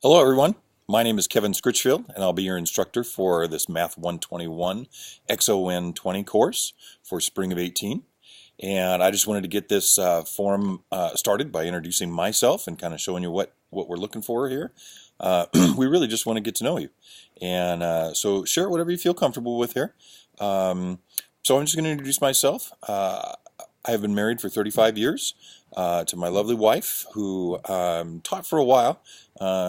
Hello, everyone. My name is Kevin Scritchfield, and I'll be your instructor for this Math 121 XON20 course for spring of 18. And I just wanted to get this forum started by introducing myself and kind of showing you what we're looking for here. We really just want to get to know you. And so share whatever you feel comfortable with here. So I'm just going to introduce myself. I have been married for 35 years to my lovely wife, who taught for a while.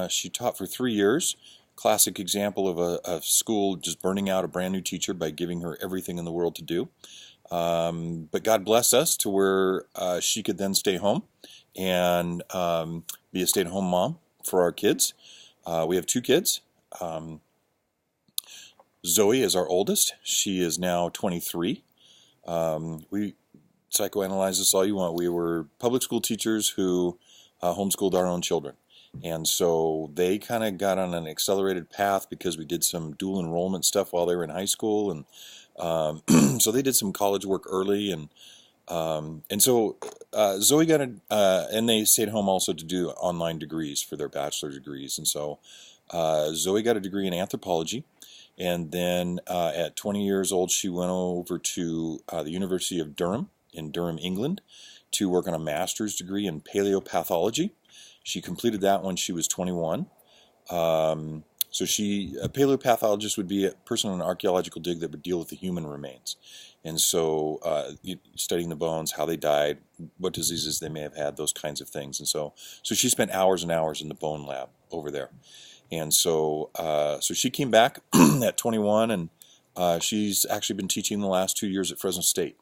She taught for 3 years. Classic example of a school just burning out a brand new teacher by giving her everything in the world to do. But God bless us to where she could then stay home and be a stay-at-home mom for our kids. We have 2 kids. Zoe is our oldest. She is now 23. We psychoanalyze us all you want. We were public school teachers who homeschooled our own children. And so they kind of got on an accelerated path because we did some dual enrollment stuff while they were in high school. And so they did some college work early. And so Zoe got and they stayed home also to do online degrees for their bachelor degrees. And so Zoe got a degree in anthropology. And then at 20 years old, she went over to the University of Durham in Durham, England, to work on a master's degree in paleopathology. She completed that when she was 21. So a paleopathologist would be a person on an archaeological dig that would deal with the human remains. And so studying the bones, how they died, what diseases they may have had, those kinds of things. And so she spent hours and hours in the bone lab over there. And so she came back at 21, and she's actually been teaching the last 2 years at Fresno State.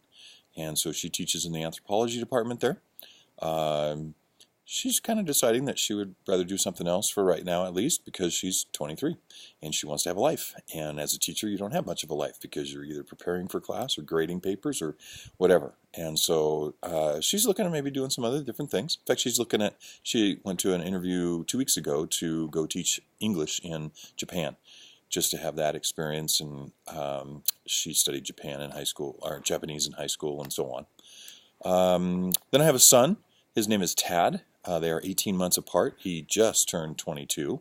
And so she teaches in the anthropology department there. She's kind of deciding that she would rather do something else for right now, at least, because she's 23 and she wants to have a life. And as a teacher, you don't have much of a life because you're either preparing for class or grading papers or whatever. And so she's looking at maybe doing some other different things. In fact, she went to an interview 2 weeks ago to go teach English in Japan, just to have that experience. And she studied Japan in high school, or Japanese in high school, and so on. Then I have a son. His name is Tad. They are 18 months apart. He just turned 22.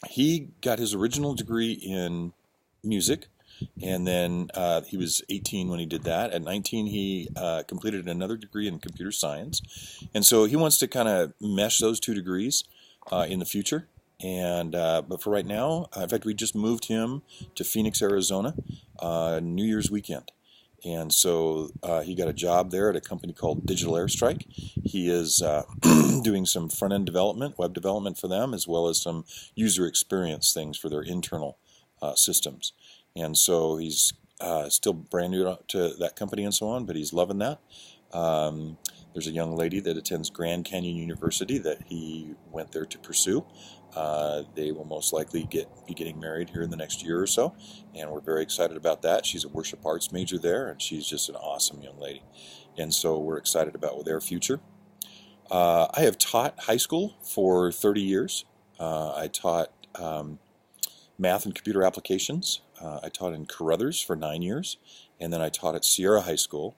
He got his original degree in music, and then he was 18 when he did that. At 19, he completed another degree in computer science. And so he wants to kind of mesh those 2 degrees in the future. And but for right now, in fact, we just moved him to Phoenix, Arizona, New Year's weekend. And so he got a job there at a company called Digital Airstrike. He is doing some front-end development, web development for them, as well as some user experience things for their internal systems. And so he's still brand new to that company and so on, but he's loving that. There's a young lady that attends Grand Canyon University that he went there to pursue. They will most likely be getting married here in the next year or so, and we're very excited about that. She's a worship arts major there, and she's just an awesome young lady. And so we're excited about their future. I have taught high school for 30 years. I taught math and computer applications. I taught in Carruthers for 9 years, and then I taught at Sierra High School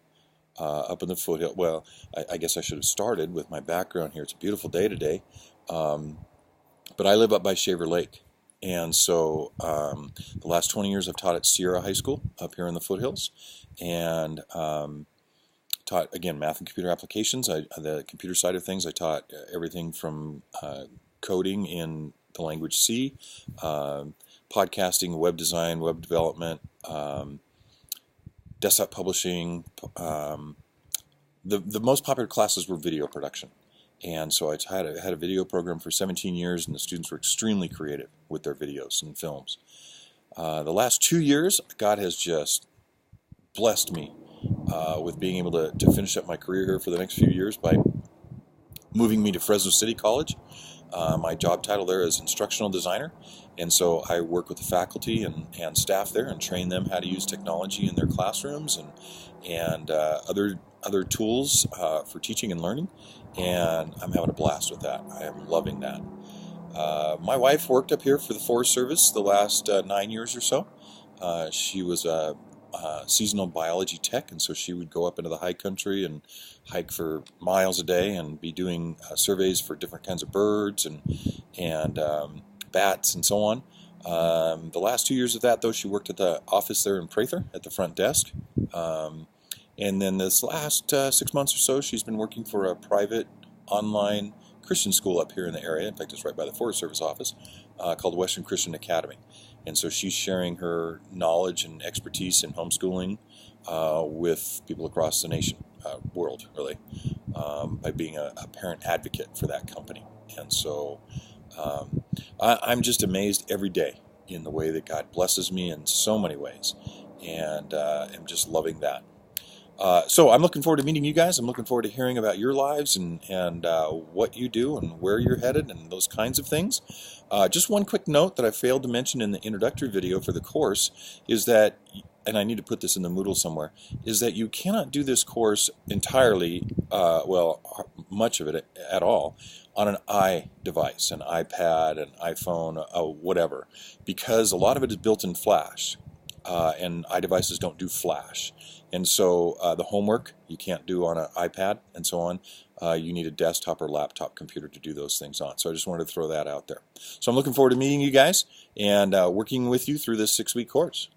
up in the foothill. Well, I guess I should have started with my background here. It's a beautiful day today. But I live up by Shaver Lake. And so the last 20 years I've taught at Sierra High School up here in the foothills. And taught, again, math and computer applications. The computer side of things, I taught everything from coding in the language C, podcasting, web design, web development, desktop publishing. The most popular classes were video production. And so I had a video program for 17 years, and the students were extremely creative with their videos and films. The last 2 years, God has just blessed me with being able to finish up my career here for the next few years by moving me to Fresno City College. My job title there is instructional designer, and so I work with the faculty and staff there and train them how to use technology in their classrooms and other tools for teaching and learning, and I'm having a blast with that. I am loving that. My wife worked up here for the Forest Service the last 9 years or so. She was a seasonal biology tech, and so she would go up into the high country and hike for miles a day and be doing surveys for different kinds of birds and bats and so on. The last 2 years of that, though, she worked at the office there in Prather at the front desk. And then this last 6 months or so, she's been working for a private online Christian school up here in the area. In fact, it's right by the Forest Service office, called Western Christian Academy. And so she's sharing her knowledge and expertise in homeschooling with people across the nation, world, really, by being a parent advocate for that company. And so I'm just amazed every day in the way that God blesses me in so many ways, and I'm just loving that. So I'm looking forward to meeting you guys. I'm looking forward to hearing about your lives and what you do and where you're headed and those kinds of things. Just one quick note that I failed to mention in the introductory video for the course is that, and I need to put this in the Moodle somewhere, is that you cannot do this course entirely, much of it at all, on an iDevice, an iPad, an iPhone, whatever, because a lot of it is built in Flash. And iDevices don't do Flash. And so the homework you can't do on an iPad and so on. You need a desktop or laptop computer to do those things on. So I just wanted to throw that out there. So I'm looking forward to meeting you guys and working with you through this 6-week course.